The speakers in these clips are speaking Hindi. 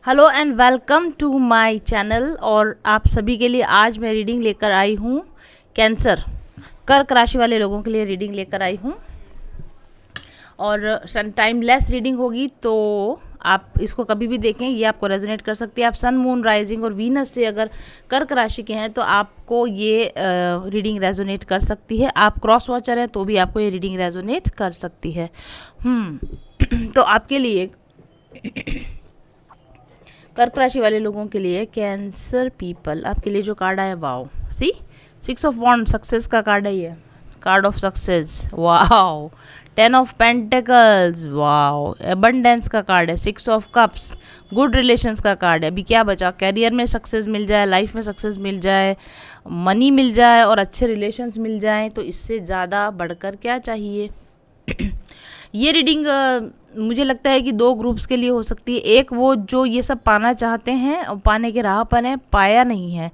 Hello and welcome to my channel. और आप सभी के लिए आज मैं रीडिंग लेकर आई हूँ कैंसर, कर्क राशि वाले लोगों के लिए रीडिंग लेकर आई हूँ। और टाइम लेस रीडिंग होगी तो आप इसको कभी भी देखें, ये आपको रेजोनेट कर सकती है। आप सन, मून, राइजिंग और वीनस से अगर कर्क राशि के हैं तो आपको ये रीडिंग रेजोनेट कर सकती है। आप क्रॉस वॉचर हैं तो भी आपको ये रीडिंग रेजोनेट कर सकती है। तो आपके लिए कर्क राशि वाले लोगों के लिए कैंसर पीपल, आपके लिए जो कार्ड आया, वाओ, सी 6 ऑफ वॉन्ड, सक्सेस का कार्ड है ये, card of success, wow. 10 of pentacles, wow. Abundance का कार्ड है। 6 ऑफ कप्स, गुड रिलेशंस का कार्ड है। अभी क्या बचा, कैरियर में सक्सेस मिल जाए, लाइफ में सक्सेस मिल जाए, मनी मिल जाए और अच्छे रिलेशंस मिल जाएं, तो इससे ज़्यादा बढ़कर क्या चाहिए। ये रीडिंग मुझे लगता है कि दो ग्रुप्स के लिए हो सकती है। एक वो जो ये सब पाना चाहते हैं और पाने के राह पर हैं, पाया नहीं है,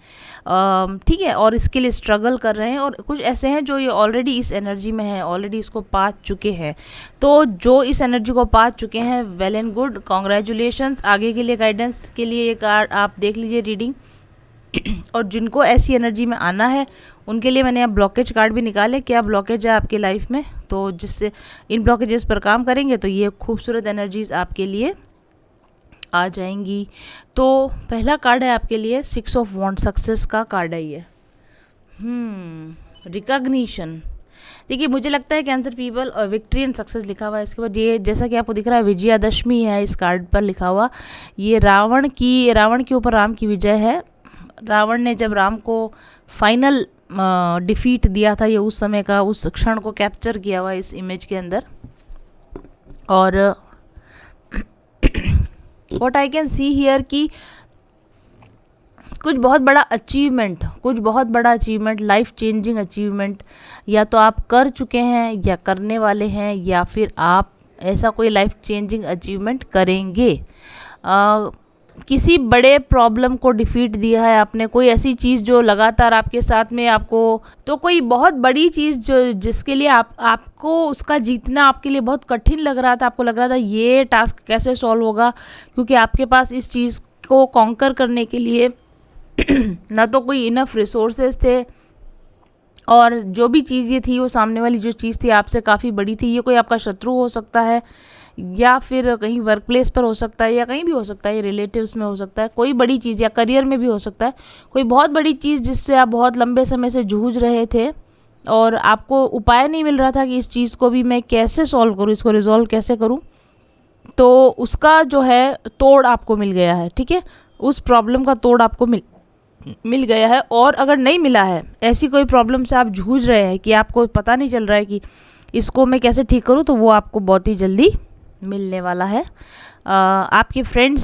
ठीक है, और इसके लिए स्ट्रगल कर रहे हैं। और कुछ ऐसे हैं जो ये ऑलरेडी इस एनर्जी में है, ऑलरेडी इसको पा चुके हैं। तो जो इस एनर्जी को पा चुके हैं, वेल एंड गुड, कॉन्ग्रेचुलेशंस। आगे के लिए गाइडेंस के लिए ये कार्ड आप देख लीजिए रीडिंग। और जिनको ऐसी एनर्जी में आना है उनके लिए मैंने अब ब्लॉकेज कार्ड भी निकाले। क्या ब्लॉकेज है आपकी लाइफ में, तो जिससे इन ब्लॉकेजेस पर काम करेंगे तो ये खूबसूरत एनर्जीज आपके लिए आ जाएंगी। तो पहला कार्ड है आपके लिए 6 ऑफ वॉन्ड, सक्सेस का कार्ड है ये। रिकॉग्निशन। देखिए, मुझे लगता है कैंसर पीपल और विक्ट्री एंड सक्सेस लिखा हुआ है इसके बाद। ये जैसा कि आपको दिख रहा है विजयादशमी है इस कार्ड पर लिखा हुआ। ये रावण के ऊपर राम की विजय है। रावण ने जब राम को फाइनल डिफीट दिया था, ये उस समय का, उस क्षण को कैप्चर किया हुआ इस इमेज के अंदर। और what I can see here कि कुछ बहुत बड़ा अचीवमेंट, लाइफ चेंजिंग अचीवमेंट या तो आप कर चुके हैं या करने वाले हैं, या फिर आप ऐसा कोई लाइफ चेंजिंग अचीवमेंट करेंगे। किसी बड़े प्रॉब्लम को डिफीट दिया है आपने, कोई ऐसी चीज़ जो लगातार आपके साथ में आपको, तो कोई बहुत बड़ी चीज़ जो जिसके लिए आपको उसका जीतना आपके लिए बहुत कठिन लग रहा था, आपको लग रहा था ये टास्क कैसे सॉल्व होगा, क्योंकि आपके पास इस चीज़ को कॉन्कर करने के लिए ना तो कोई इनफ रिसोर्सेज थे, और जो भी चीज़ ये थी, वो सामने वाली जो चीज़ थी आपसे काफ़ी बड़ी थी। ये कोई आपका शत्रु हो सकता है, या फिर कहीं वर्क प्लेस पर हो सकता है, या कहीं भी हो सकता है, ये रिलेटिव्स में हो सकता है, कोई बड़ी चीज़, या करियर में भी हो सकता है, कोई बहुत बड़ी चीज़ जिससे आप बहुत लंबे समय से जूझ रहे थे और आपको उपाय नहीं मिल रहा था कि इस चीज़ को भी मैं कैसे सॉल्व करूँ, इसको रिजॉल्व कैसे करूँ। तो उसका जो है तोड़ आपको मिल गया है, ठीक है, उस प्रॉब्लम का तोड़ आपको मिल गया है। और अगर नहीं मिला है, ऐसी कोई प्रॉब्लम से आप जूझ रहे हैं कि आपको पता नहीं चल रहा है कि इसको मैं कैसे ठीक करूँ, तो वो आपको बहुत ही जल्दी मिलने वाला है। आपके फ्रेंड्स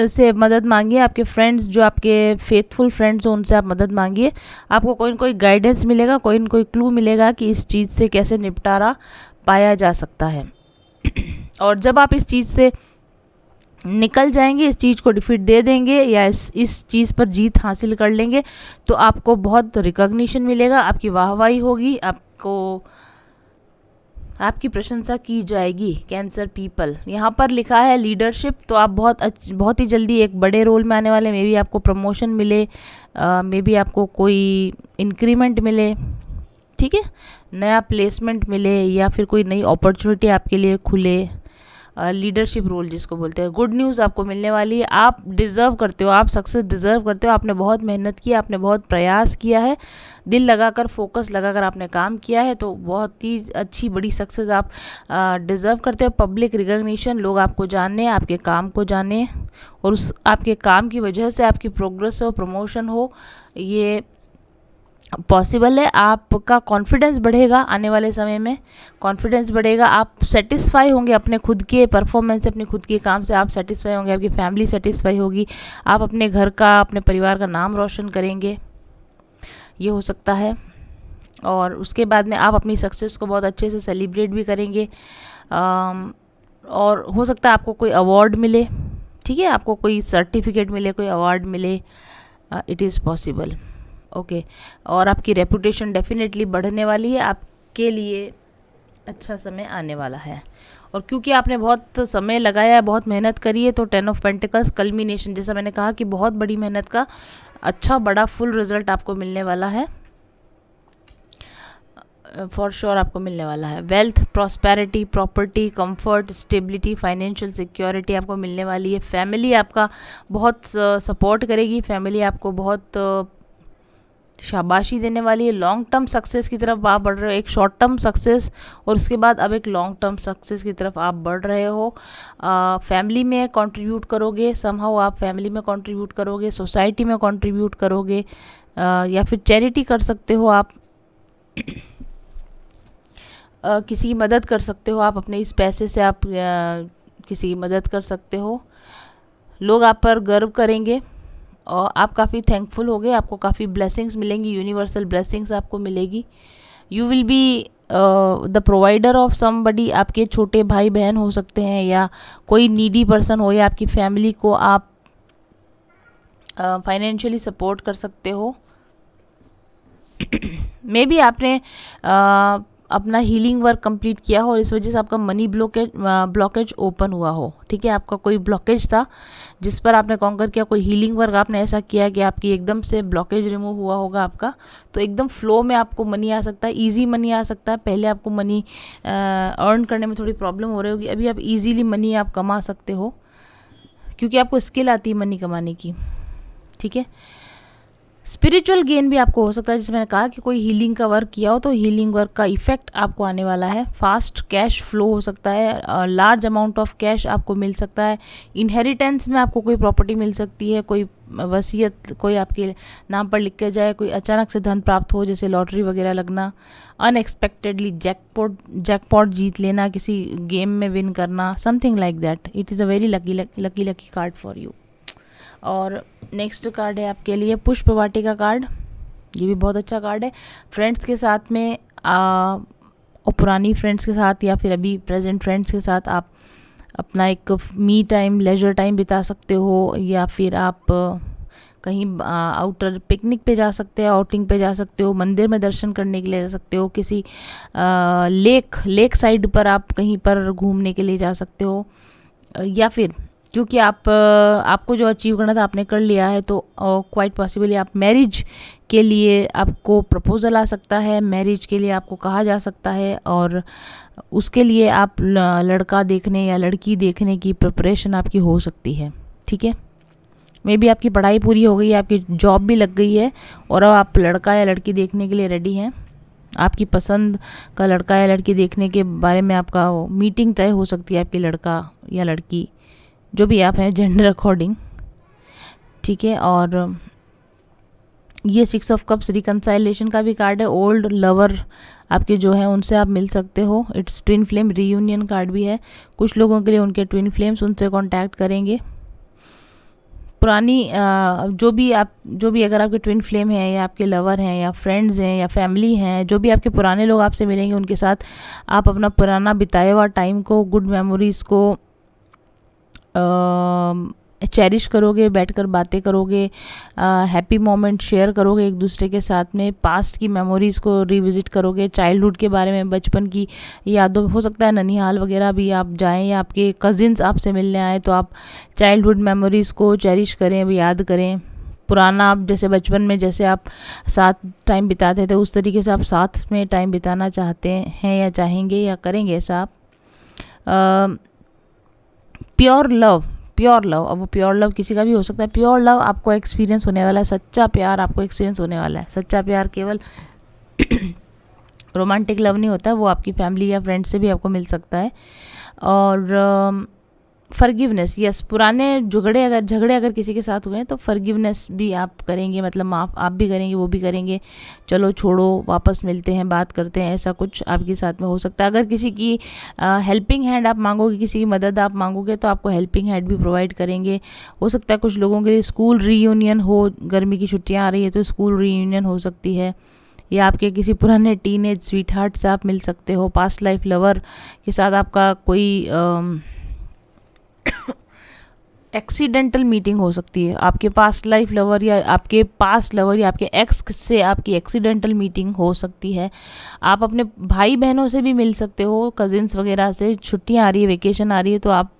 से मदद मांगिए, आपके फ्रेंड्स जो आपके फेथफुल फ्रेंड्स हो उनसे आप मदद मांगिए। आपको कोई न कोई गाइडेंस मिलेगा, कोई न कोई क्लू मिलेगा कि इस चीज़ से कैसे निपटारा पाया जा सकता है। और जब आप इस चीज़ से निकल जाएंगे, इस चीज़ को डिफीट दे देंगे या इस चीज़ पर जीत हासिल कर लेंगे, तो आपको बहुत रिकॉग्निशन मिलेगा, आपकी वाहवाही होगी, आपकी प्रशंसा की जाएगी। कैंसर पीपल, यहाँ पर लिखा है लीडरशिप, तो आप बहुत ही जल्दी एक बड़े रोल में आने वाले। मे बी आपको प्रमोशन मिले, मे बी आपको कोई इंक्रीमेंट मिले, ठीक है, नया प्लेसमेंट मिले, या फिर कोई नई अपॉर्चुनिटी आपके लिए खुले। लीडरशिप रोल जिसको बोलते हैं, गुड न्यूज़ आपको मिलने वाली है। आप डिज़र्व करते हो, आप सक्सेस डिज़र्व करते हो। आपने बहुत मेहनत की, आपने बहुत प्रयास किया है, दिल लगाकर, फोकस लगाकर आपने काम किया है, तो बहुत ही अच्छी बड़ी सक्सेस आप डिज़र्व करते हो। पब्लिक रिकॉग्निशन, लोग आपको जाने, आपके काम को जाने, और उस आपके काम की वजह से आपकी प्रोग्रेस हो, प्रमोशन हो, ये पॉसिबल है। आपका कॉन्फिडेंस बढ़ेगा, आने वाले समय में कॉन्फिडेंस बढ़ेगा। आप सेटिस्फाई होंगे अपने खुद के परफॉर्मेंस से, अपने खुद के काम से आप सेटिस्फाई होंगे, आपकी फैमिली सेटिस्फाई होगी, आप अपने घर का, अपने परिवार का नाम रोशन करेंगे, ये हो सकता है। और उसके बाद में आप अपनी सक्सेस को बहुत अच्छे से सेलिब्रेट भी करेंगे। और हो सकता है आपको कोई अवार्ड मिले, ठीक है, आपको कोई सर्टिफिकेट मिले, कोई अवार्ड मिले, इट इज़ पॉसिबल, ओके। और आपकी रेपुटेशन डेफिनेटली बढ़ने वाली है, आपके लिए अच्छा समय आने वाला है। और क्योंकि आपने बहुत समय लगाया है, बहुत मेहनत करी है, तो 10 ऑफ पेंटिकल्स कल्मिनेशन, जैसा मैंने कहा कि बहुत बड़ी मेहनत का अच्छा बड़ा फुल रिजल्ट आपको मिलने वाला है, फॉर श्योर आपको मिलने वाला है। Wealth, prosperity, property, comfort, stability, financial security आपको मिलने वाली है। फैमिली आपका बहुत सपोर्ट करेगी, फैमिली आपको बहुत शाबाशी देने वाली है। लॉन्ग टर्म सक्सेस की तरफ आप बढ़ रहे हो, एक शॉर्ट टर्म सक्सेस और उसके बाद अब एक लॉन्ग टर्म सक्सेस की तरफ आप बढ़ रहे हो। फैमिली में कंट्रीब्यूट करोगे, समहाउ आप फैमिली में कंट्रीब्यूट करोगे, सोसाइटी में कंट्रीब्यूट करोगे, या फिर चैरिटी कर सकते हो आप। किसी की मदद कर सकते हो आप, अपने इस पैसे से आप किसी की मदद कर सकते हो। लोग आप पर गर्व करेंगे और आप काफ़ी थैंकफुल होगे, आपको काफ़ी ब्लेसिंग्स मिलेंगी, यूनिवर्सल ब्लेसिंग्स आपको मिलेगी। You will be the provider of somebody, आपके छोटे भाई बहन हो सकते हैं या कोई नीडी पर्सन हो, या आपकी फैमिली को आप फाइनेंशियली सपोर्ट कर सकते हो। मे बी आपने अपना हीलिंग वर्क कंप्लीट किया हो और इस वजह से आपका मनी ब्लॉकेज ओपन हुआ हो। ठीक है, आपका कोई ब्लॉकेज था जिस पर आपने कॉन्कर किया, कोई हीलिंग वर्क आपने ऐसा किया कि आपकी एकदम से ब्लॉकेज रिमूव हुआ होगा आपका, तो एकदम फ्लो में आपको मनी आ सकता है, ईजी मनी आ सकता है। पहले आपको मनी अर्न करने में थोड़ी प्रॉब्लम हो रही होगी, अभी आप ईजीली मनी आप कमा सकते हो क्योंकि आपको स्किल आती है मनी कमाने की। ठीक है, स्पिरिचुअल गेन भी आपको हो सकता है, जैसे मैंने कहा कि कोई हीलिंग का वर्क किया हो तो हीलिंग वर्क का इफेक्ट आपको आने वाला है। फास्ट कैश फ्लो हो सकता है, लार्ज अमाउंट ऑफ कैश आपको मिल सकता है। इनहेरिटेंस में आपको कोई प्रॉपर्टी मिल सकती है, कोई वसीयत कोई आपके नाम पर लिख के जाए, कोई अचानक से धन प्राप्त हो, जैसे लॉटरी वगैरह लगना, अनएक्सपेक्टेडली जैकपॉट जीत लेना, किसी गेम में विन करना, something like that. It is a very lucky card for you. और नेक्स्ट कार्ड है आपके लिए पुष्प वाटिका कार्ड। ये भी बहुत अच्छा कार्ड है। फ्रेंड्स के साथ में और पुरानी फ्रेंड्स के साथ या फिर अभी प्रेजेंट फ्रेंड्स के साथ आप अपना एक मी टाइम, लेजर टाइम बिता सकते हो, या फिर आप कहीं आउटर पिकनिक पे जा सकते हो, आउटिंग पे जा सकते हो, मंदिर में दर्शन करने के लिए जा सकते हो, किसी लेक साइड पर आप कहीं पर घूमने के लिए जा सकते हो, या फिर क्योंकि आपको जो अचीव करना था आपने कर लिया है, तो क्वाइट पॉसिबली आप मैरिज के लिए आपको प्रपोजल आ सकता है, मैरिज के लिए आपको कहा जा सकता है, और उसके लिए आप लड़का देखने या लड़की देखने की प्रिपरेशन आपकी हो सकती है। ठीक है, मे बी आपकी पढ़ाई पूरी हो गई है, आपकी जॉब भी लग गई है और अब आप लड़का या लड़की देखने के लिए रेडी हैं। आपकी पसंद का लड़का या लड़की देखने के बारे में आपका मीटिंग तय हो सकती है, आपकी लड़का या लड़की जो भी आप हैं जेंडर अकॉर्डिंग। ठीक है, और ये 6 ऑफ कप्स रिकंसाइलेशन का भी कार्ड है। ओल्ड लवर आपके जो हैं उनसे आप मिल सकते हो। It's twin flame reunion card भी है। कुछ लोगों के लिए उनके ट्विन फ्लेम्स उनसे कांटेक्ट करेंगे। पुरानी जो भी अगर आपके ट्विन फ्लेम हैं या आपके लवर हैं या फ्रेंड्स हैं या फैमिली हैं, जो भी आपके पुराने लोग आपसे मिलेंगे, उनके साथ आप अपना पुराना बिताया हुआ टाइम को, गुड मेमोरीज़ को चेरिश करोगे, बैठकर बातें करोगे, हैप्पी मोमेंट शेयर करोगे एक दूसरे के साथ में, पास्ट की मेमोरीज़ को रिविजिट करोगे, चाइल्डहुड के बारे में, बचपन की यादों, हो सकता है ननिहाल वगैरह भी आप जाएं या आपके कज़िन्स आपसे मिलने आए, तो आप चाइल्डहुड मेमोरीज़ को चेरिश करें, याद करें। पुराना आप जैसे बचपन में जैसे आप साथ टाइम बिताते थे, उस तरीके से आप साथ में टाइम बिताना चाहते हैं या चाहेंगे या करेंगे ऐसा आप। प्योर लव, अब वो प्योर लव किसी का भी हो सकता है। प्योर लव आपको एक्सपीरियंस होने वाला है, सच्चा प्यार आपको एक्सपीरियंस होने वाला है। सच्चा प्यार केवल रोमांटिक लव नहीं होता, वो आपकी फैमिली या फ्रेंड से भी आपको मिल सकता है। और फॉरगिवनेस, यस, पुराने झगड़े अगर किसी के साथ हुए हैं तो फॉरगिवनेस भी आप करेंगे, मतलब माफ़ आप भी करेंगे, वो भी करेंगे, चलो छोड़ो, वापस मिलते हैं, बात करते हैं, ऐसा कुछ आपके साथ में हो सकता है। अगर किसी की हेल्पिंग हैंड आप मांगोगे, किसी की मदद आप मांगोगे, तो आपको हेल्पिंग हैंड भी प्रोवाइड करेंगे। हो सकता है कुछ लोगों के लिए स्कूल रीयूनियन हो, गर्मी की छुट्टियाँ आ रही है तो स्कूल रीयूनियन हो सकती है, या आपके किसी पुराने टीनेज स्वीट हार्ट से आप मिल सकते हो। पास्ट लाइफ लवर के साथ आपका कोई एक्सीडेंटल मीटिंग हो सकती है, आपके पास्ट लाइफ लवर या आपके पास्ट लवर या आपके एक्स से आपकी एक्सीडेंटल मीटिंग हो सकती है। आप अपने भाई बहनों से भी मिल सकते हो, कजिन्स वगैरह से। छुट्टियां आ रही है, वेकेशन आ रही है, तो आप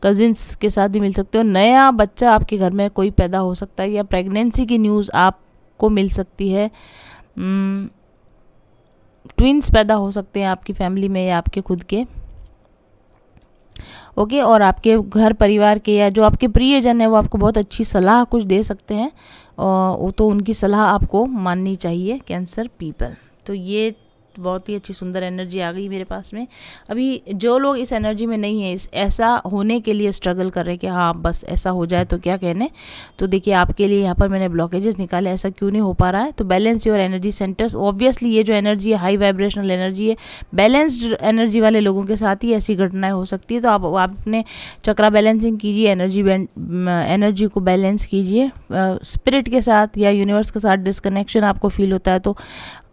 कजिन्स के साथ भी मिल सकते हो। नया बच्चा आपके घर में कोई पैदा हो सकता है, या प्रेगनेंसी की न्यूज़ आपको मिल सकती है। ट्विंस पैदा हो सकते हैं आपकी फैमिली में या आपके खुद के। ओके, और आपके घर परिवार के या जो आपके प्रियजन है वो आपको बहुत अच्छी सलाह कुछ दे सकते हैं, और तो उनकी सलाह आपको माननी चाहिए, कैंसर पीपल। तो ये बहुत ही अच्छी सुंदर एनर्जी आ गई मेरे पास में। अभी जो लोग इस एनर्जी में नहीं है, इस ऐसा होने के लिए स्ट्रगल कर रहे हैं कि हाँ बस ऐसा हो जाए तो क्या कहने, तो देखिए आपके लिए यहाँ पर मैंने ब्लॉकेजेस निकाले, ऐसा क्यों नहीं हो पा रहा है। तो balance your energy centres. Obviously ये जो एनर्जी है हाई वाइब्रेशनल एनर्जी है, बैलेंस्ड एनर्जी वाले लोगों के साथ ही ऐसी घटनाएं हो सकती है। तो आप अपने चक्रा बैलेंसिंग कीजिए, एनर्जी को बैलेंस कीजिए। स्पिरिट के साथ या यूनिवर्स के साथ डिस्कनेक्शन आपको फील होता है तो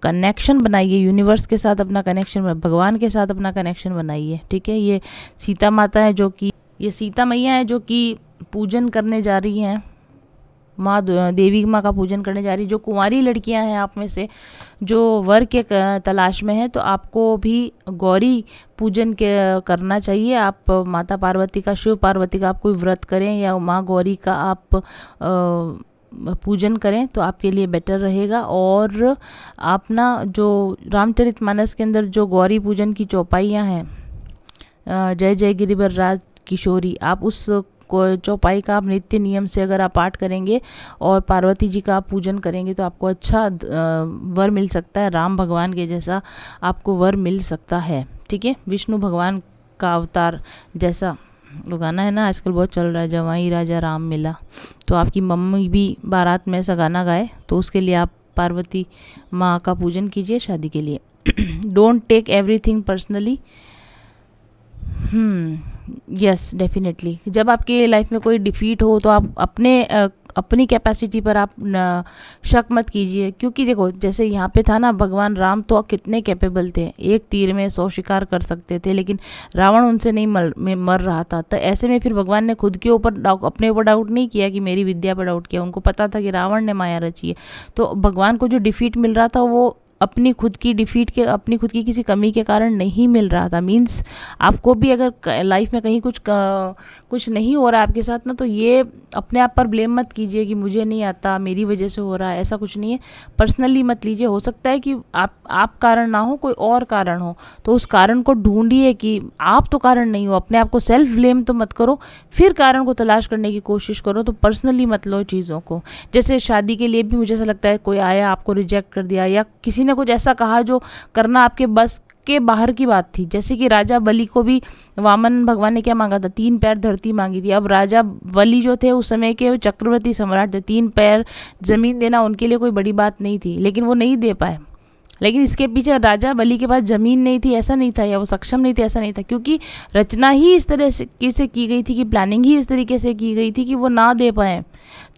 कनेक्शन बनाइए यूनिवर्स के साथ, अपना कनेक्शन, भगवान के साथ अपना कनेक्शन बनाइए। ठीक है, ये सीता माता है जो कि, ये सीता मैया है जो कि पूजन करने जा रही हैं, माँ देवी माँ का पूजन करने जा रही। जो कुंवारी लड़कियां हैं आप में से जो वर के तलाश में है, तो आपको भी गौरी पूजन के करना चाहिए। आप माता पार्वती का, शिव पार्वती का आप कोई व्रत करें या माँ गौरी का आप पूजन करें तो आपके लिए बेटर रहेगा। और आप ना जो रामचरितमानस के अंदर जो गौरी पूजन की चौपाइयाँ हैं, जय जय गिरिवर राज किशोरी, आप उस चौपाई का आप नित्य नियम से अगर आप पाठ करेंगे और पार्वती जी का आप पूजन करेंगे तो आपको अच्छा वर मिल सकता है, राम भगवान के जैसा आपको वर मिल सकता है। ठीक है, विष्णु भगवान का अवतार जैसा वो गाना है ना आजकल बहुत चल रहा है, जवाई राजा राम मिला, तो आपकी मम्मी भी बारात में ऐसा गाना गाए तो उसके लिए आप पार्वती माँ का पूजन कीजिए शादी के लिए। Don't take everything personally. Yes definitely, जब आपके लाइफ में कोई डिफीट हो तो आप अपनी कैपेसिटी पर आप शक मत कीजिए, क्योंकि देखो जैसे यहाँ पे था ना, भगवान राम तो कितने कैपेबल थे, एक तीर में 100 शिकार कर सकते थे, लेकिन रावण उनसे नहीं मर रहा था। तो ऐसे में फिर भगवान ने खुद के ऊपर अपने ऊपर डाउट नहीं किया कि मेरी विद्या पर डाउट किया, उनको पता था कि रावण ने माया रची है। तो भगवान को जो डिफीट मिल रहा था वो अपनी खुद की डिफीट के, अपनी खुद की किसी कमी के कारण नहीं मिल रहा था। मीन्स आपको भी अगर लाइफ में कहीं कुछ नहीं हो रहा है आपके साथ ना, तो ये अपने आप पर ब्लेम मत कीजिए कि मुझे नहीं आता, मेरी वजह से हो रहा है, ऐसा कुछ नहीं है। पर्सनली मत लीजिए, हो सकता है कि आप कारण ना हो, कोई और कारण हो, तो उस कारण को ढूंढिए कि आप तो कारण नहीं हो। अपने आप को सेल्फ ब्लेम तो मत करो, फिर कारण को तलाश करने की कोशिश करो। तो पर्सनली मत लो चीज़ों को। जैसे शादी के लिए भी मुझे ऐसा लगता है कोई आया आपको रिजेक्ट कर दिया, या किसी ने कुछ ऐसा कहा जो करना आपके बस के बाहर की बात थी। जैसे कि राजा बलि को भी वामन भगवान ने क्या मांगा था, 3 पैर धरती मांगी थी। अब राजा बलि जो थे उस समय के चक्रवर्ती सम्राट थे, 3 पैर जमीन देना उनके लिए कोई बड़ी बात नहीं थी, लेकिन वो नहीं दे पाए। लेकिन इसके पीछे राजा बलि के पास ज़मीन नहीं थी ऐसा नहीं था, या वो सक्षम नहीं थे ऐसा नहीं था, क्योंकि रचना ही इस तरह से की गई थी, कि प्लानिंग ही इस तरीके से की गई थी कि वो ना दे पाए।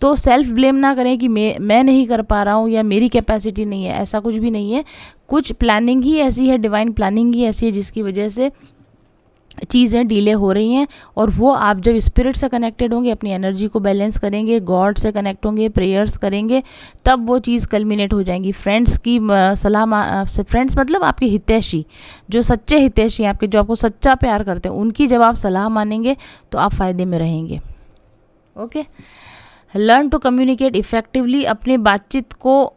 तो सेल्फ ब्लेम ना करें कि मैं नहीं कर पा रहा हूँ या मेरी कैपेसिटी नहीं है, ऐसा कुछ भी नहीं है। कुछ प्लानिंग ही ऐसी है, डिवाइन प्लानिंग ही ऐसी है जिसकी वजह से चीज़ें डिले हो रही हैं। और वो आप जब स्पिरिट से कनेक्टेड होंगे, अपनी एनर्जी को बैलेंस करेंगे, गॉड से कनेक्ट होंगे, प्रेयर्स करेंगे, तब वो चीज़ कल्मिनेट हो जाएंगी। फ्रेंड्स की सलाह, फ्रेंड्स मतलब आपके हितैषी, जो सच्चे हितैषी हैं आपके, जो आपको सच्चा प्यार करते हैं, उनकी जब आप सलाह मानेंगे तो आप फ़ायदे में रहेंगे। Okay, learn to communicate effectively. अपने बातचीत को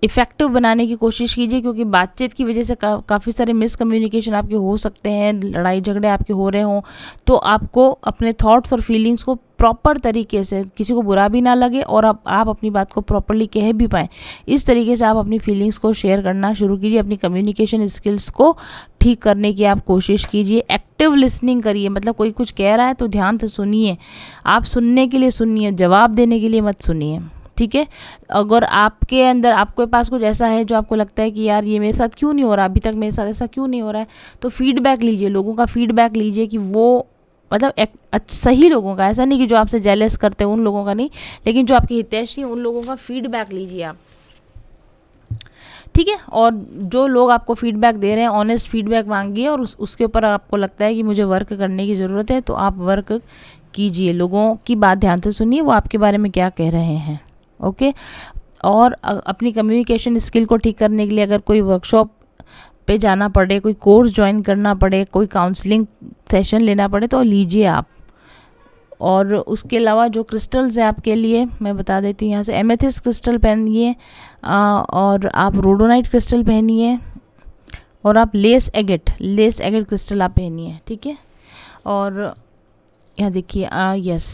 इफ़ेक्टिव बनाने की कोशिश कीजिए, क्योंकि बातचीत की वजह से काफ़ी सारे मिसकम्युनिकेशन आपके हो सकते हैं, लड़ाई झगड़े आपके हो रहे हों। तो आपको अपने थॉट्स और फीलिंग्स को प्रॉपर तरीके से, किसी को बुरा भी ना लगे और आप अपनी बात को प्रॉपरली कह भी पाएँ, इस तरीके से आप अपनी फीलिंग्स को शेयर करना शुरू कीजिए। अपनी कम्युनिकेशन स्किल्स को ठीक करने की आप कोशिश कीजिए। एक्टिव लिसनिंग करिए, मतलब कोई कुछ कह रहा है तो ध्यान से सुनिए। आप सुनने के लिए सुनिए, जवाब देने के लिए मत सुनिए। ठीक है, अगर आपके अंदर, आपके पास कुछ ऐसा है जो आपको लगता है कि यार ये मेरे साथ क्यों नहीं हो रहा, अभी तक मेरे साथ ऐसा क्यों नहीं हो रहा है, तो फीडबैक लीजिए, लोगों का फीडबैक लीजिए कि वो मतलब सही लोगों का, ऐसा नहीं कि जो आपसे जेलस करते हैं उन लोगों का नहीं, लेकिन जो आपके हितैषी हैं उन लोगों का फीडबैक लीजिए आप। ठीक है, और जो लोग आपको फीडबैक दे रहे हैं, ऑनेस्ट फीडबैक मांगिए, और उसके ऊपर आपको लगता है कि मुझे वर्क करने की ज़रूरत है तो आप वर्क कीजिए, लोगों की बात ध्यान से सुनिए, वो आपके बारे में क्या कह रहे हैं। ओके। और अपनी कम्युनिकेशन स्किल को ठीक करने के लिए अगर कोई वर्कशॉप पे जाना पड़े, कोई कोर्स ज्वाइन करना पड़े, कोई काउंसलिंग सेशन लेना पड़े तो लीजिए आप। और उसके अलावा जो क्रिस्टल्स हैं आपके लिए मैं बता देती हूँ यहाँ से, एमेथिस्ट क्रिस्टल पहनिए, और आप रोडोनाइट क्रिस्टल पहनिए, और आप लेस एगेट क्रिस्टल आप पहनिए, ठीक है। और यहाँ देखिए, यस,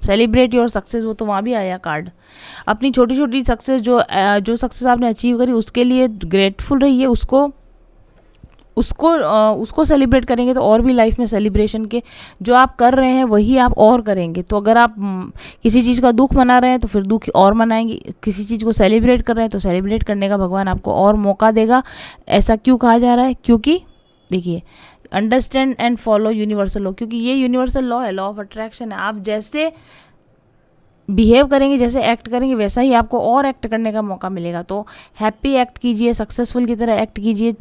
सेलिब्रेट योर सक्सेस, वो तो वहाँ भी आया कार्ड। अपनी छोटी छोटी सक्सेस, जो सक्सेस आपने अचीव करी उसके लिए ग्रेटफुल रहिए, उसको सेलिब्रेट करेंगे तो और भी लाइफ में सेलिब्रेशन के जो आप कर रहे हैं वही आप और करेंगे। तो अगर आप किसी चीज़ का दुख मना रहे हैं तो फिर दुख और मनाएंगे, किसी चीज़ को सेलिब्रेट कर रहे हैं तो सेलिब्रेट करने का भगवान आपको और मौका देगा। ऐसा क्यों कहा जा रहा है? क्योंकि देखिए, understand and follow universal law, क्योंकि ये यूनिवर्सल लॉ है, लॉ ऑफ अट्रैक्शन है। आप जैसे बिहेव करेंगे, जैसे एक्ट करेंगे, वैसा ही आपको और एक्ट करने का मौका मिलेगा। तो हैप्पी एक्ट कीजिए, सक्सेसफुल की तरह एक्ट कीजिए,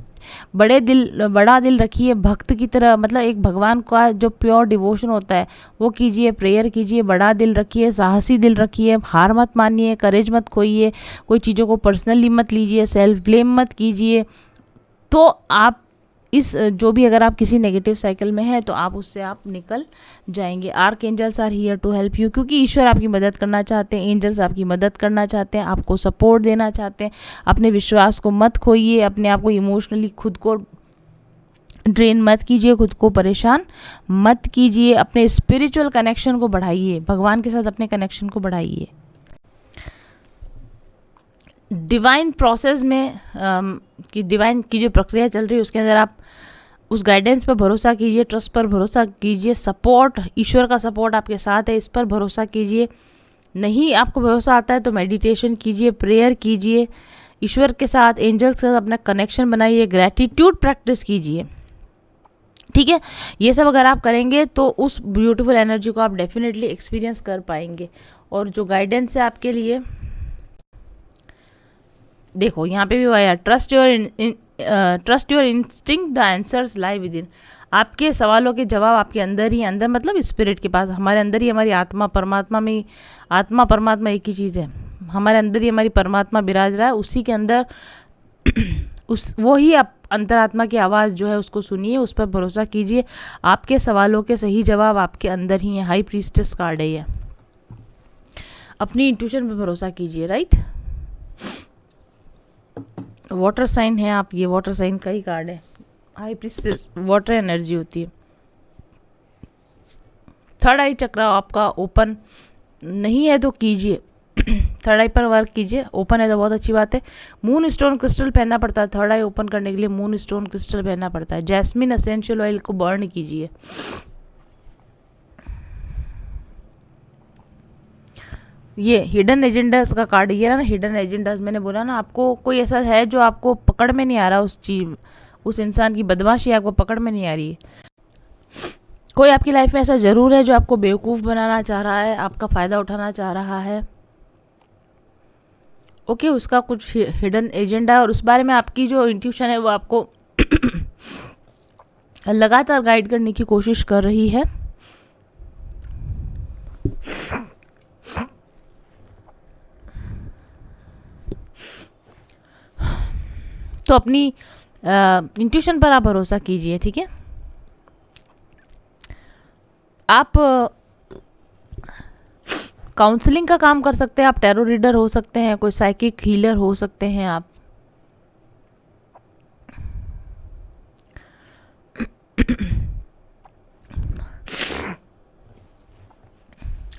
बड़ा दिल रखिए, भक्त की तरह, मतलब एक भगवान का जो प्योर डिवोशन होता है वो कीजिए, प्रेयर कीजिए, बड़ा दिल रखिए, साहसी दिल रखिए, हार मत मानिए, करेज मत खोइए, कोई चीज़ों को पर्सनली मत लीजिए, सेल्फ ब्लेम मत कीजिए। तो आप इस जो भी अगर आप किसी नेगेटिव साइकिल में हैं तो आप उससे आप निकल जाएंगे। Archangels are here to help you, क्योंकि ईश्वर आपकी मदद करना चाहते हैं, एंजल्स आपकी मदद करना चाहते हैं, आपको सपोर्ट देना चाहते हैं। अपने विश्वास को मत खोइए, अपने आप को इमोशनली खुद को ड्रेन मत कीजिए, खुद को परेशान मत कीजिए, अपने स्पिरिचुअल कनेक्शन को बढ़ाइए, भगवान के साथ अपने कनेक्शन को बढ़ाइए। डिवाइन प्रोसेस में कि डिवाइन की जो प्रक्रिया चल रही है उसके अंदर आप उस गाइडेंस पर भरोसा कीजिए, ट्रस्ट पर भरोसा कीजिए, सपोर्ट, ईश्वर का सपोर्ट आपके साथ है, इस पर भरोसा कीजिए। नहीं आपको भरोसा आता है तो मेडिटेशन कीजिए, प्रेयर कीजिए, ईश्वर के साथ, एंजल्स के साथ अपना कनेक्शन बनाइए, ग्रैटिट्यूड प्रैक्टिस कीजिए, ठीक है। ये सब अगर आप करेंगे तो उस ब्यूटीफुल एनर्जी को आप डेफिनेटली एक्सपीरियंस कर पाएंगे। और जो गाइडेंस है आपके लिए, देखो यहाँ पे भी आया, trust your instinct, the answers lie with in. आपके सवालों के जवाब आपके अंदर ही अंदर, मतलब स्पिरिट के पास, हमारे अंदर ही हमारी आत्मा परमात्मा में, आत्मा परमात्मा एक ही चीज़ है, हमारे अंदर ही हमारी परमात्मा विराज रहा है, उसी के अंदर वो ही आप अंतरात्मा की आवाज़ जो है उसको सुनिए, उस पर भरोसा कीजिए। आपके सवालों के सही जवाब आपके अंदर ही है। हाई प्रीस्टेस कार्ड है ये। अपनी इंट्यूशन पर भरोसा कीजिए, राइट। वाटर साइन है आप, ये वाटर साइन का ही कार्ड है। हाई प्रीस्टेस वाटर एनर्जी होती है। थर्ड आई चक्र आपका ओपन नहीं है तो कीजिए, थर्ड आई पर वर्क कीजिए। ओपन है तो बहुत अच्छी बात है। मून स्टोन क्रिस्टल पहनना पड़ता है थर्ड आई ओपन करने के लिए, मून स्टोन क्रिस्टल पहनना पड़ता है। जैस्मिन एसेंशियल ऑयल को बर्न कीजिए। ये हिडन एजेंडास का कार्ड, ये ना हिडन एजेंडास, मैंने बोला ना आपको कोई ऐसा है जो आपको पकड़ में नहीं आ रहा, उस चीज, उस इंसान की बदमाशी आपको पकड़ में नहीं आ रही है। कोई आपकी लाइफ में ऐसा ज़रूर है जो आपको बेवकूफ़ बनाना चाह रहा है, आपका फ़ायदा उठाना चाह रहा है। ओके, उसका कुछ हिडन एजेंडा है और उस बारे में आपकी जो इंट्यूशन है वो आपको लगातार गाइड करने की कोशिश कर रही है। तो अपनी इंट्यूशन पर आप भरोसा कीजिए, ठीक है। आप काउंसलिंग का काम कर सकते हैं, आप टैरो रीडर हो सकते हैं, कोई साइकिक हीलर हो सकते हैं आप।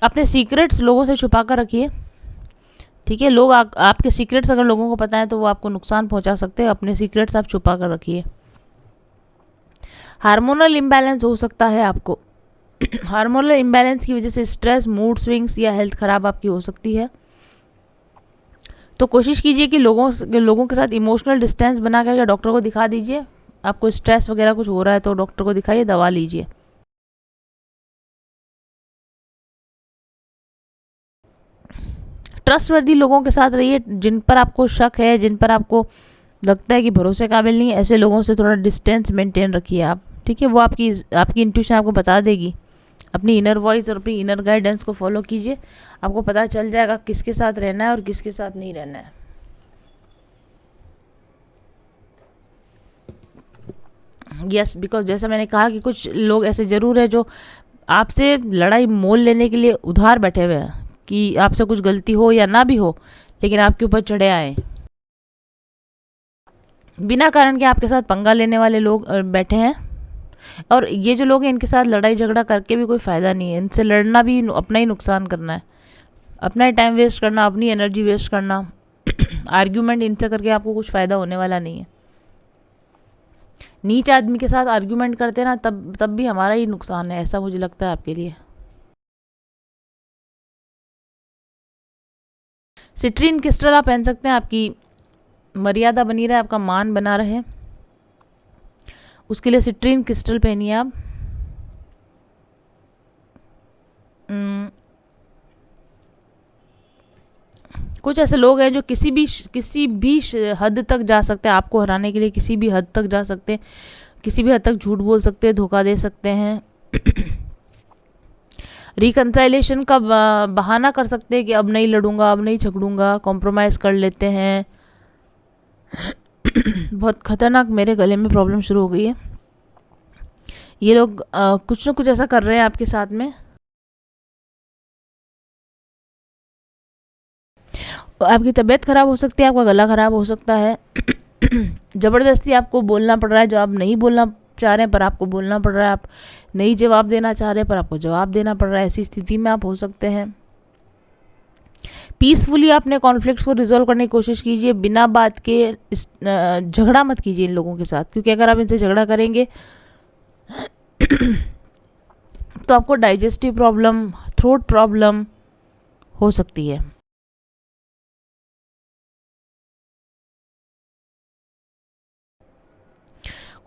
अपने सीक्रेट्स लोगों से छुपा कर रखिए, ठीक है। लोग आपके सीक्रेट्स अगर लोगों को पता है तो वो आपको नुकसान पहुंचा सकते हैं, अपने सीक्रेट्स आप छुपा कर रखिए। हार्मोनल इम्बैलेंस हो सकता है आपको, हार्मोनल इम्बैलेंस की वजह से स्ट्रेस, मूड स्विंग्स या हेल्थ खराब आपकी हो सकती है। तो कोशिश कीजिए कि लोगों के साथ इमोशनल डिस्टेंस बना करके डॉक्टर को दिखा दीजिए। आपको स्ट्रेस वगैरह कुछ हो रहा है तो डॉक्टर को दिखाइए, दवा लीजिए। ट्रस्टवर्दी लोगों के साथ रहिए, जिन पर आपको शक है, जिन पर आपको लगता है कि भरोसे काबिल नहीं है, ऐसे लोगों से थोड़ा डिस्टेंस मेंटेन रखिए आप, ठीक है। वो आपकी इंट्यूशन आपको बता देगी अपनी इनर वॉइस और अपनी इनर गाइडेंस को फॉलो कीजिए, आपको पता चल जाएगा किसके साथ रहना है और किसके साथ नहीं रहना है। यस, बिकॉज जैसा मैंने कहा कि कुछ लोग ऐसे ज़रूर है जो आपसे लड़ाई मोल लेने के लिए उधार बैठे हुए हैं कि आपसे कुछ गलती हो या ना भी हो, लेकिन आपके ऊपर चढ़े आए बिना कारण के, आपके साथ पंगा लेने वाले लोग बैठे हैं। और ये जो लोग हैं इनके साथ लड़ाई झगड़ा करके भी कोई फ़ायदा नहीं है, इनसे लड़ना भी अपना ही नुकसान करना है, अपना ही टाइम वेस्ट करना, अपनी एनर्जी वेस्ट करना। आर्ग्यूमेंट इनसे करके आपको कुछ फ़ायदा होने वाला नहीं है। नीच आदमी के साथ आर्ग्यूमेंट करते ना तब भी हमारा ही नुकसान है, ऐसा मुझे लगता है आपके लिए। सिट्रीन क्रिस्टल आप पहन सकते हैं, आपकी मर्यादा बनी रहे, आपका मान बना रहे, उसके लिए सिट्रीन क्रिस्टल पहनिए आप। कुछ ऐसे लोग हैं जो किसी भी हद तक जा सकते हैं, आपको हराने के लिए किसी भी हद तक जा सकते हैं, किसी भी हद तक झूठ बोल सकते हैं, धोखा दे सकते हैं। रिकंसाइलेशन का बहाना कर सकते हैं कि अब नहीं लड़ूंगा, अब नहीं झगड़ूंगा, कॉम्प्रोमाइज़ कर लेते हैं। बहुत खतरनाक, मेरे गले में प्रॉब्लम शुरू हो गई है। ये लोग कुछ ना कुछ ऐसा कर रहे हैं आपके साथ में, आपकी तबीयत ख़राब हो सकती है, आपका गला ख़राब हो सकता है। ज़बरदस्ती आपको बोलना पड़ रहा है जो आप नहीं बोलना चाह रहे हैं, पर आपको बोलना पड़ रहा है। आप नहीं जवाब देना चाह रहे हैं, पर आपको जवाब देना पड़ रहा है। ऐसी स्थिति में आप हो सकते हैं। पीसफुली अपने कॉन्फ्लिक्ट्स को रिजॉल्व करने की कोशिश कीजिए, बिना बात के झगड़ा मत कीजिए इन लोगों के साथ, क्योंकि अगर आप इनसे झगड़ा करेंगे तो आपको डाइजेस्टिव प्रॉब्लम, थ्रोट प्रॉब्लम हो सकती है।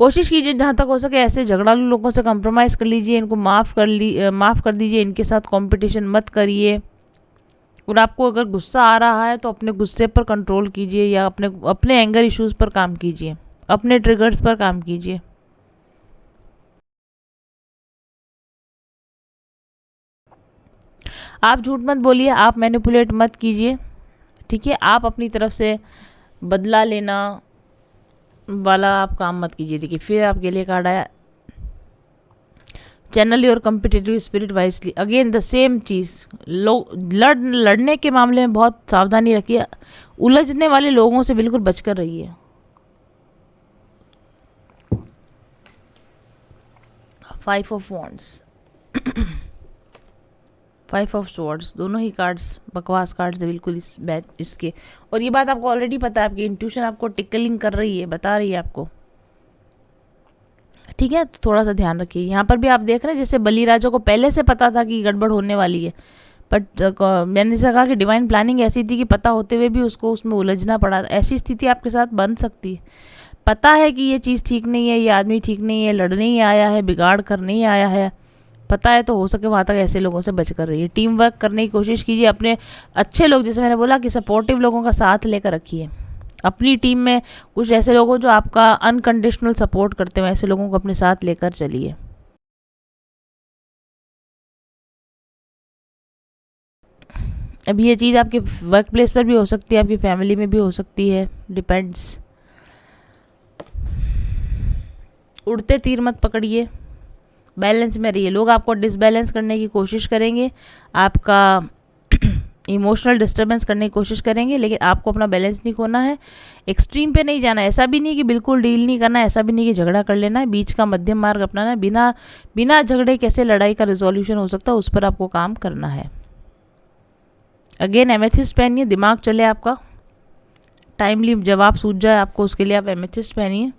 कोशिश कीजिए जहाँ तक हो सके ऐसे झगड़ालू लोगों से कंप्रोमाइज़ कर लीजिए, इनको माफ़ कर दीजिए, इनके साथ कंपटीशन मत करिए। और आपको अगर गुस्सा आ रहा है तो अपने गुस्से पर कंट्रोल कीजिए, या अपने एंगर इश्यूज़ पर काम कीजिए, अपने ट्रिगर्स पर काम कीजिए। आप झूठ मत बोलिए, आप मैनिपुलेट मत कीजिए, ठीक है। आप अपनी तरफ से बदला लेना वाला आप काम मत कीजिए। देखिए फिर आपके लिए कार्ड आया, channel your competitive spirit wisely. Again the same चीज़, लोग लड़ने के मामले में बहुत सावधानी रखिए, उलझने वाले लोगों से बिल्कुल बचकर रहिए। Five of wands, five of swords, दोनों ही कार्ड्स बकवास कार्ड्स है बिल्कुल इसके। और ये बात आपको ऑलरेडी पता है, आपकी इंट्यूशन आपको टिकलिंग कर रही है, बता रही है आपको, ठीक है। तो थोड़ा सा ध्यान रखिए। यहाँ पर भी आप देख रहे हैं जैसे बलिराजा को पहले से पता था कि गड़बड़ होने वाली है, बट मैंने जैसा कहा कि डिवाइन प्लानिंग ऐसी थी कि पता होते हुए भी उसको उसमें उलझना पड़ा। ऐसी स्थिति आपके साथ बन सकती है। पता है कि ये चीज़ ठीक नहीं है, ये आदमी ठीक नहीं है, लड़ने ही आया है, बिगाड़ कर नहीं आया है, पता है, तो हो सके वहाँ तक ऐसे लोगों से बचकर रहिए। टीम वर्क करने की कोशिश कीजिए, अपने अच्छे लोग, जैसे मैंने बोला कि सपोर्टिव लोगों का साथ लेकर रखिए। अपनी टीम में कुछ ऐसे लोग हो जो आपका अनकंडीशनल सपोर्ट करते हो, ऐसे लोगों को अपने साथ लेकर चलिए। अब ये चीज़ आपके वर्क प्लेस पर भी हो सकती है, आपकी फैमिली में भी हो सकती है, डिपेंड्स। उड़ते तीर मत पकड़िए, बैलेंस में रहिए। लोग आपको डिसबैलेंस करने की कोशिश करेंगे, आपका इमोशनल डिस्टर्बेंस करने की कोशिश करेंगे, लेकिन आपको अपना बैलेंस नहीं खोना है, एक्सट्रीम पे नहीं जाना है। ऐसा भी नहीं कि बिल्कुल डील नहीं करना है, ऐसा भी नहीं कि झगड़ा कर लेना है, बीच का मध्यम मार्ग अपनाना है। बिना झगड़े कैसे लड़ाई का रिजोल्यूशन हो सकता है, उस पर आपको काम करना है। अगेन एमेथिस्ट पहनिए, दिमाग चले आपका, टाइमली जवाब सूझ जाए आपको, उसके लिए आप एमेथिस्ट पहनिए।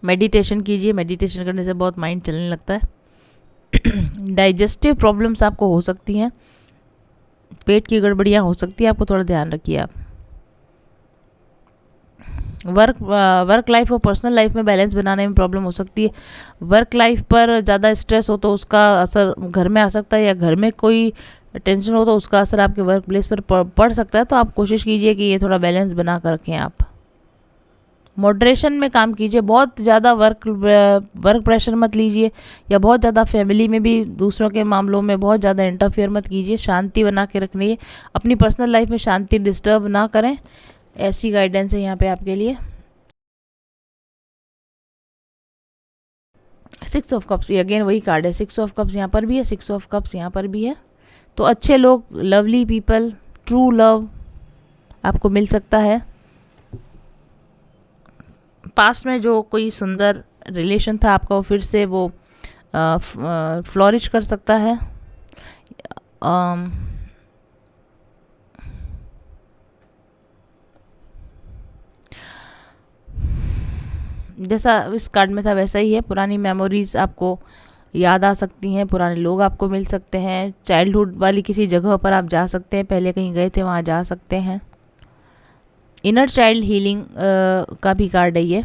मेडिटेशन कीजिए, मेडिटेशन करने से बहुत माइंड चलने लगता है। डाइजेस्टिव प्रॉब्लम्स आपको हो सकती हैं, पेट की गड़बड़ियाँ हो सकती है, आपको थोड़ा ध्यान रखिए आप। वर्क लाइफ और पर्सनल लाइफ में बैलेंस बनाने में प्रॉब्लम हो सकती है। वर्क लाइफ पर ज़्यादा स्ट्रेस हो तो उसका असर घर में आ सकता है, या घर में कोई टेंशन हो तो उसका असर आपके वर्क प्लेस पर पड़ सकता है। तो आप कोशिश कीजिए कि ये थोड़ा बैलेंस बना कर रखें आप। मॉडरेशन में काम कीजिए, बहुत ज़्यादा वर्क प्रेशर मत लीजिए, या बहुत ज़्यादा फैमिली में भी दूसरों के मामलों में बहुत ज़्यादा इंटरफेयर मत कीजिए। शांति बना के रखिए, अपनी पर्सनल लाइफ में शांति डिस्टर्ब ना करें, ऐसी गाइडेंस है यहाँ पे आपके लिए। 6 ऑफ कप्स, ये अगेन वही कार्ड है, 6 ऑफ कप्स यहाँ पर भी है, 6 ऑफ कप्स यहाँ पर भी है। तो अच्छे लोग, लवली पीपल, ट्रू लव आपको मिल सकता है। पास्ट में जो कोई सुंदर रिलेशन था आपका, वो फिर से वो फ्लोरिश कर सकता है। जैसा इस कार्ड में था वैसा ही है। पुरानी मेमोरीज आपको याद आ सकती हैं, पुराने लोग आपको मिल सकते हैं, चाइल्डहुड वाली किसी जगह पर आप जा सकते हैं, पहले कहीं गए थे वहाँ जा सकते हैं। इनर चाइल्ड हीलिंग का भी कार्ड है ये।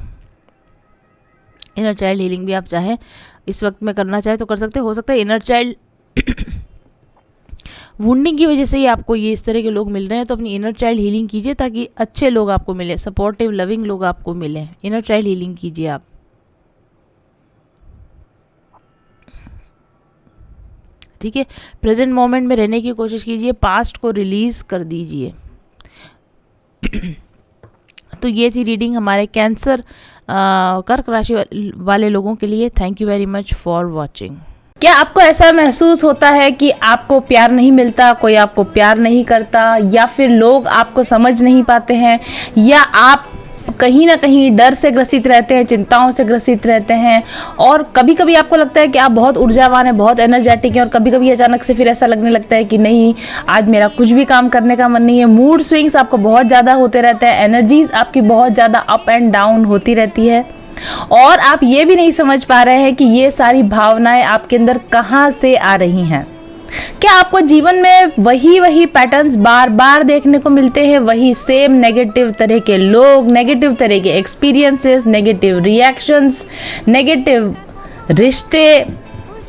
इनर चाइल्ड हीलिंग भी आप चाहें इस वक्त में करना चाहे तो कर सकते हो सकता है इनर चाइल्ड वुंडिंग की वजह से ही आपको ये इस तरह के लोग मिल रहे हैं, तो अपनी इनर चाइल्ड हीलिंग कीजिए ताकि अच्छे लोग आपको मिले, सपोर्टिव लविंग लोग आपको मिले। इनर चाइल्ड हीलिंग कीजिए आप। ठीक है, प्रेजेंट मोमेंट में रहने की कोशिश कीजिए, पास्ट को रिलीज कर दीजिए। तो ये थी रीडिंग हमारे कैंसर कर्क राशि वाले लोगों के लिए। Thank you very much for watching. क्या आपको ऐसा महसूस होता है कि आपको प्यार नहीं मिलता, कोई आपको प्यार नहीं करता, या फिर लोग आपको समझ नहीं पाते हैं, या आप कहीं ना कहीं डर से ग्रसित रहते हैं, चिंताओं से ग्रसित रहते हैं, और कभी कभी आपको लगता है कि आप बहुत ऊर्जावान हैं, बहुत एनर्जेटिक हैं, और कभी कभी अचानक से फिर ऐसा लगने लगता है कि नहीं, आज मेरा कुछ भी काम करने का मन नहीं है। मूड स्विंग्स आपको बहुत ज़्यादा होते रहते हैं, एनर्जीज आपकी बहुत ज़्यादा अप एंड डाउन होती रहती है, और आप ये भी नहीं समझ पा रहे हैं कि ये सारी भावनाएं आपके अंदर कहाँ से आ रही हैं। क्या आपको जीवन में वही पैटर्न्स बार बार देखने को मिलते हैं, वही सेम नेगेटिव तरह के लोग, नेगेटिव तरह के एक्सपीरियंसेस, नेगेटिव रिएक्शंस, नेगेटिव रिश्ते,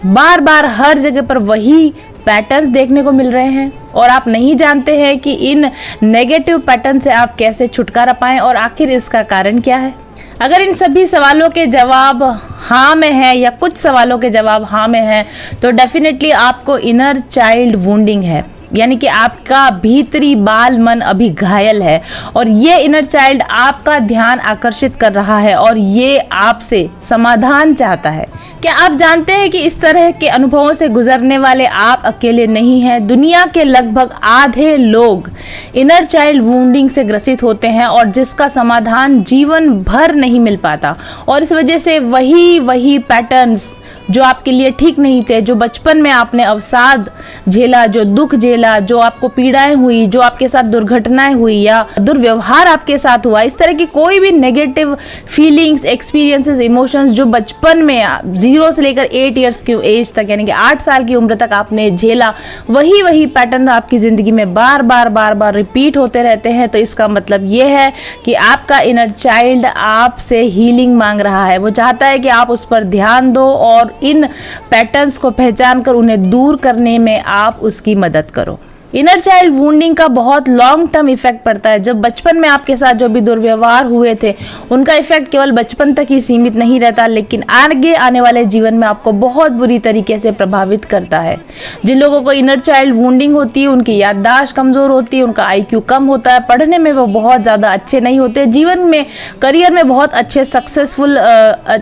बार बार हर जगह पर वही पैटर्न्स देखने को मिल रहे हैं, और आप नहीं जानते हैं कि इन नेगेटिव पैटर्न से आप कैसे छुटकारा पाएं, और आखिर इसका कारण क्या है? अगर इन सभी सवालों के जवाब हाँ में है, या कुछ सवालों के जवाब हाँ में है, तो डेफिनेटली आपको इनर चाइल्ड वुंडिंग है, यानी कि आपका भीतरी बाल मन अभी घायल है, और ये इनर चाइल्ड आपका ध्यान आकर्षित कर रहा है, और ये आपसे समाधान चाहता है। क्या आप जानते हैं कि इस तरह के अनुभवों से गुजरने वाले आप अकेले नहीं हैं? दुनिया के लगभग आधे लोग इनर चाइल्ड वुंडिंग से ग्रसित होते हैं, और जिसका समाधान जीवन भर नहीं मिल पाता, और इस वजह से वही पैटर्न्स जो आपके लिए ठीक नहीं थे, जो बचपन में आपने अवसाद झेला, जो दुख झेला, जो आपको पीड़ाएं हुई, जो आपके साथ दुर्घटनाएं हुई, या दुर्व्यवहार आपके साथ हुआ, इस तरह की कोई भी नेगेटिव फीलिंग्स, एक्सपीरियंसेस, इमोशंस जो बचपन में 0 से लेकर 8 ईयर्स की एज तक, यानी कि 8 साल की उम्र तक आपने झेला, वही पैटर्न आपकी ज़िंदगी में बार बार रिपीट होते रहते हैं। तो इसका मतलब ये है कि आपका इनर चाइल्ड आपसे हीलिंग मांग रहा है। वो चाहता है कि आप उस पर ध्यान दो, और इन पैटर्न्स को पहचान कर उन्हें दूर करने में आप उसकी मदद करो। इनर चाइल्ड वुंडिंग का बहुत लॉन्ग टर्म इफेक्ट पड़ता है। जब बचपन में आपके साथ जो भी दुर्व्यवहार हुए थे, उनका इफेक्ट केवल बचपन तक ही सीमित नहीं रहता, लेकिन आगे आने वाले जीवन में आपको बहुत बुरी तरीके से प्रभावित करता है। जिन लोगों को इनर चाइल्ड वुंडिंग होती है, उनकी याददाश्त कमज़ोर होती है, उनका IQ कम होता है, पढ़ने में वो बहुत ज़्यादा अच्छे नहीं होते, जीवन में, करियर में बहुत अच्छे सक्सेसफुल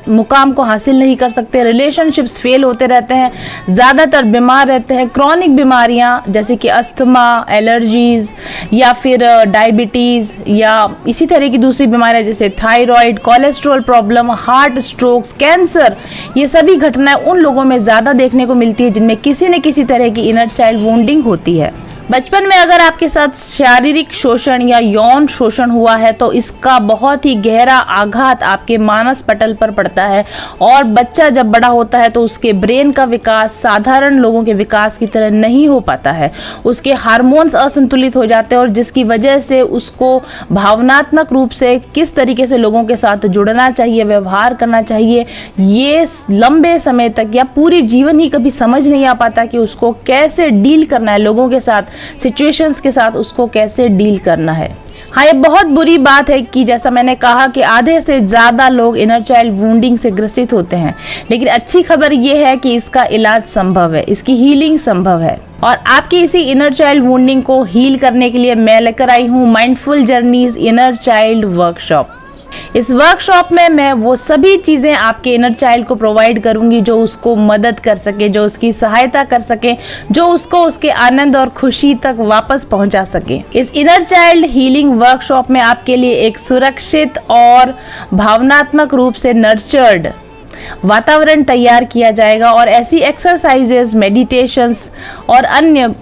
मुकाम को हासिल नहीं कर सकते, रिलेशनशिप्स फेल होते रहते हैं, ज़्यादातर बीमार रहते हैं, क्रॉनिक बीमारियाँ जैसे कि अस्थमा, एलर्जीज, या फिर डायबिटीज़, या इसी तरह की दूसरी बीमारियां जैसे thyroid, cholesterol problem, heart strokes, cancer, ये सभी घटनाएं उन लोगों में ज़्यादा देखने को मिलती है जिनमें किसी न किसी तरह की इनर चाइल्ड वुंडिंग होती है। बचपन में अगर आपके साथ शारीरिक शोषण या यौन शोषण हुआ है, तो इसका बहुत ही गहरा आघात आपके मानस पटल पर पड़ता है, और बच्चा जब बड़ा होता है तो उसके ब्रेन का विकास साधारण लोगों के विकास की तरह नहीं हो पाता है। उसके हार्मोन्स असंतुलित हो जाते हैं, और जिसकी वजह से उसको भावनात्मक रूप से किस तरीके से लोगों के साथ जुड़ना चाहिए, व्यवहार करना चाहिए, ये लंबे समय तक या पूरी जीवन ही कभी समझ नहीं आ पाता कि उसको कैसे डील करना है, लोगों के साथ, सिचुएशंस के साथ उसको कैसे डील करना है। हाँ, ये बहुत बुरी बात है कि जैसा मैंने कहा कि आधे से ज़्यादा लोग इनर चाइल्ड वुंडिंग से ग्रसित होते हैं, लेकिन अच्छी खबर ये है कि इसका इलाज संभव है, इसकी हीलिंग संभव है। और आपकी इसी इनर चाइल्ड वुंडिंग को हील करने के लिए मैं लेकर आई हूँ mindful journeys inner child workshop. इस वर्कशॉप में मैं वो सभी चीज़ें आपके इनर चाइल्ड को प्रोवाइड करूंगी जो उसको मदद कर सके, जो उसकी सहायता कर सके, जो उसको उसके आनंद और खुशी तक वापस पहुंचा सके। इस इनर चाइल्ड हीलिंग वर्कशॉप में आपके लिए एक सुरक्षित और भावनात्मक रूप से नर्चर्ड वातावरण तैयार किया जाएगा और ऐसी एक्सरसाइजेस, मेडिटेशंस और अन्य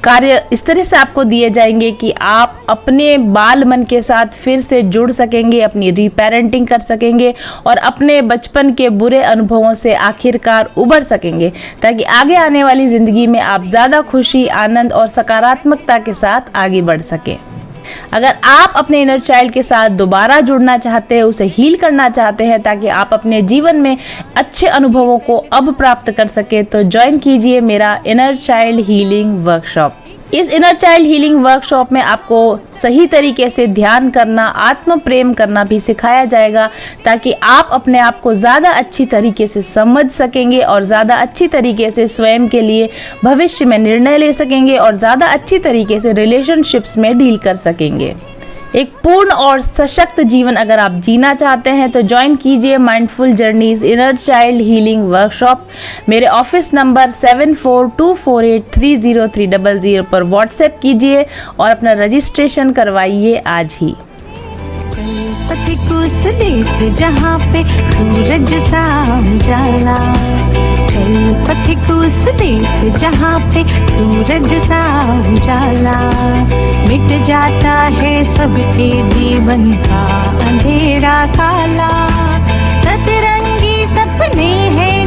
कार्य इस तरह से आपको दिए जाएंगे कि आप अपने बाल मन के साथ फिर से जुड़ सकेंगे, अपनी रीपेरेंटिंग कर सकेंगे और अपने बचपन के बुरे अनुभवों से आखिरकार उबर सकेंगे, ताकि आगे आने वाली ज़िंदगी में आप ज़्यादा खुशी, आनंद और सकारात्मकता के साथ आगे बढ़ सकें। अगर आप अपने इनर चाइल्ड के साथ दोबारा जुड़ना चाहते हैं, उसे हील करना चाहते हैं ताकि आप अपने जीवन में अच्छे अनुभवों को अब प्राप्त कर सके, तो ज्वाइन कीजिए मेरा इनर चाइल्ड हीलिंग वर्कशॉप। इस इनर चाइल्ड हीलिंग वर्कशॉप में आपको सही तरीके से ध्यान करना, आत्म प्रेम करना भी सिखाया जाएगा, ताकि आप अपने आप को ज़्यादा अच्छी तरीके से समझ सकेंगे और ज़्यादा अच्छी तरीके से स्वयं के लिए भविष्य में निर्णय ले सकेंगे और ज़्यादा अच्छी तरीके से रिलेशनशिप्स में डील कर सकेंगे। एक पूर्ण और सशक्त जीवन अगर आप जीना चाहते हैं तो ज्वाइन कीजिए mindful journeys inner child healing workshop. मेरे ऑफिस नंबर 7424830300 पर व्हाट्सएप कीजिए और अपना रजिस्ट्रेशन करवाइए आज ही। उस देश जहाँ पे सूरज सा उजाला, चल पथिक उस देश जहाँ पे सूरज सा उजाला, मिट जाता है सबके जीवन का अंधेरा काला, सतरंगी सपने हैं